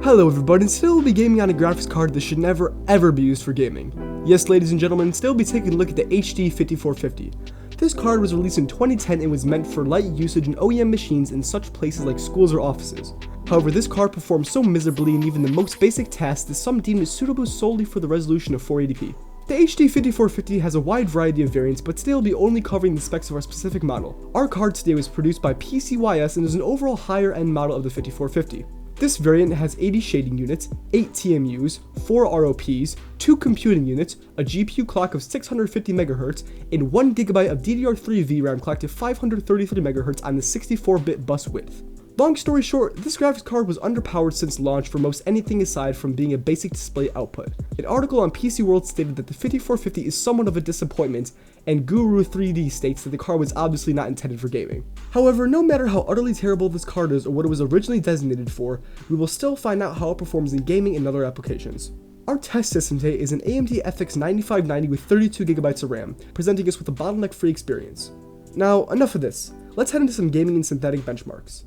Hello everybody, and today we'll be gaming on a graphics card that should never ever be used for gaming. Yes, ladies and gentlemen, today we'll be taking a look at the HD 5450. This card was released in 2010 and was meant for light usage in OEM machines in such places like schools or offices. However, this card performs so miserably in even the most basic tasks that some deemed it suitable solely for the resolution of 480p. The HD 5450 has a wide variety of variants, but today we'll be only covering the specs of our specific model. Our card today was produced by PCYS and is an overall higher end model of the 5450. This variant has 80 shading units, 8 TMUs, 4 ROPs, 2 computing units, a GPU clock of 650 MHz, and 1GB of DDR3 VRAM clocked to 533 MHz on the 64-bit bus width. Long story short, this graphics card was underpowered since launch for most anything aside from being a basic display output. An article on PC World stated that the 5450 is somewhat of a disappointment, and Guru 3D states that the card was obviously not intended for gaming. However, no matter how utterly terrible this card is or what it was originally designated for, we will still find out how it performs in gaming and other applications. Our test system today is an AMD FX 9590 with 32GB of RAM, presenting us with a bottleneck-free experience. Now, enough of this. Let's head into some gaming and synthetic benchmarks.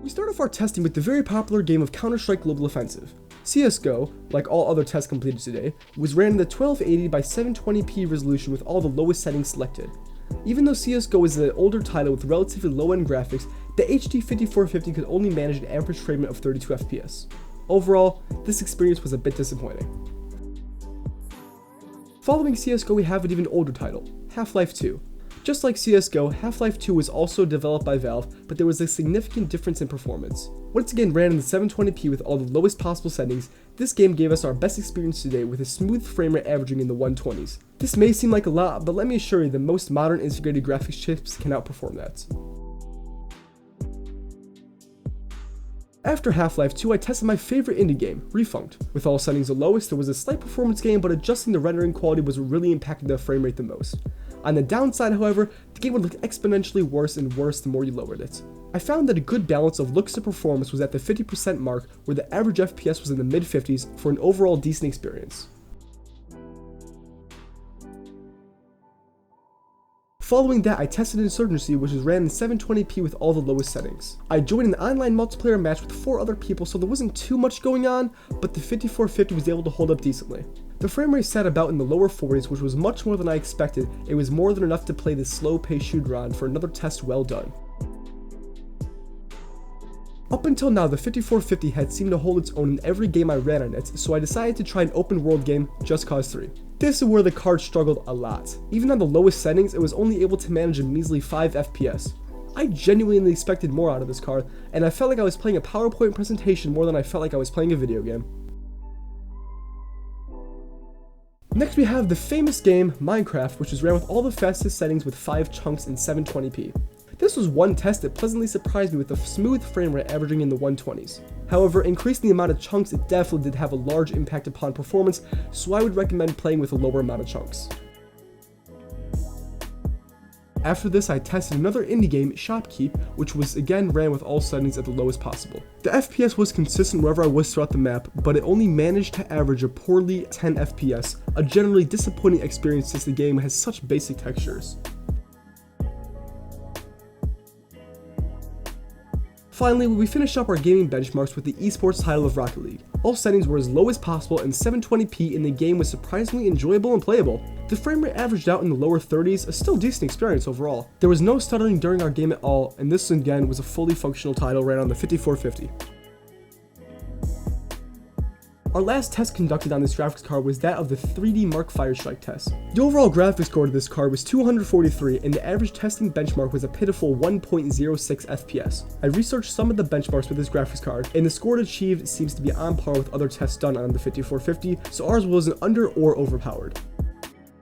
We start off our testing with the very popular game of Counter-Strike Global Offensive. Csgo, like all other tests completed today, was ran in the 1280 by 720p resolution with all the lowest settings selected. Even though Csgo is an older title with relatively low-end graphics, the HD 5450 could only manage an average frame rate of 32 FPS. Overall, this experience was a bit disappointing. Following Csgo, we have an even older title, Half-Life 2. Just like CSGO, Half-Life 2 was also developed by Valve, but there was a significant difference in performance. Once again ran in the 720p with all the lowest possible settings, this game gave us our best experience today with a smooth frame rate averaging in the 120s. This may seem like a lot, but let me assure you the most modern integrated graphics chips can outperform that. After Half-Life 2, I tested my favorite indie game, Refunct. With all settings the lowest, there was a slight performance gain, but adjusting the rendering quality was what really impacted the frame rate the most. On the downside, however, the game would look exponentially worse and worse the more you lowered it. I found that a good balance of looks to performance was at the 50% mark, where the average FPS was in the mid-50s for an overall decent experience. Following that, I tested Insurgency, which was ran in 720p with all the lowest settings. I joined an online multiplayer match with 4 other people, so there wasn't too much going on, but the 5450 was able to hold up decently. The frame rate sat about in the lower 40s, which was much more than I expected. It was more than enough to play this slow-paced shooter on for another test well done. Up until now, the 5450 had seemed to hold its own in every game I ran on it, so I decided to try an open world game, Just Cause 3. This is where the card struggled a lot. Even on the lowest settings, it was only able to manage a measly 5 FPS. I genuinely expected more out of this card, and I felt like I was playing a PowerPoint presentation more than I felt like I was playing a video game. Next we have the famous game, Minecraft, which was ran with all the fastest settings with 5 chunks in 720p. This was one test that pleasantly surprised me with a smooth frame rate averaging in the 120s. However, increasing the amount of chunks, it definitely did have a large impact upon performance, so I would recommend playing with a lower amount of chunks. After this, I tested another indie game, Shopkeep, which was again ran with all settings at the lowest possible. The FPS was consistent wherever I was throughout the map, but it only managed to average a poorly 10 FPS, a generally disappointing experience since the game has such basic textures. Finally, we finished up our gaming benchmarks with the esports title of Rocket League. All settings were as low as possible and 720p, and the game was surprisingly enjoyable and playable. The frame rate averaged out in the lower 30s, a still decent experience overall. There was no stuttering during our game at all, and this again was a fully functional title ran on the 5450. Our last test conducted on this graphics card was that of the 3D Mark Firestrike test. The overall graphics score to this card was 243, and the average testing benchmark was a pitiful 1.06 FPS. I researched some of the benchmarks with this graphics card, and the score it achieved seems to be on par with other tests done on the 5450, so ours wasn't under or overpowered.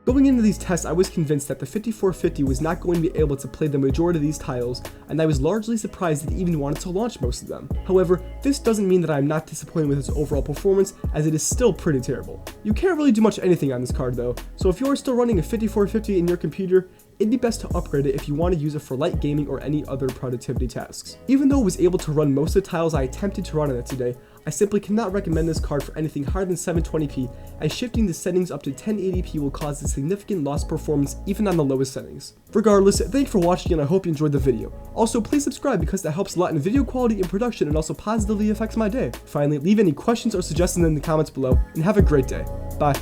Going into these tests, I was convinced that the 5450 was not going to be able to play the majority of these titles, and I was largely surprised that it even wanted to launch most of them. However, this doesn't mean that I am not disappointed with its overall performance, as it is still pretty terrible. You can't really do much anything on this card though, so if you are still running a 5450 in your computer, it'd be best to upgrade it if you want to use it for light gaming or any other productivity tasks. Even though it was able to run most of the titles I attempted to run on it today, I simply cannot recommend this card for anything higher than 720p, as shifting the settings up to 1080p will cause a significant loss performance even on the lowest settings. Regardless, thank you for watching and I hope you enjoyed the video. Also, please subscribe because that helps a lot in video quality and production and also positively affects my day. Finally, leave any questions or suggestions in the comments below and have a great day. Bye.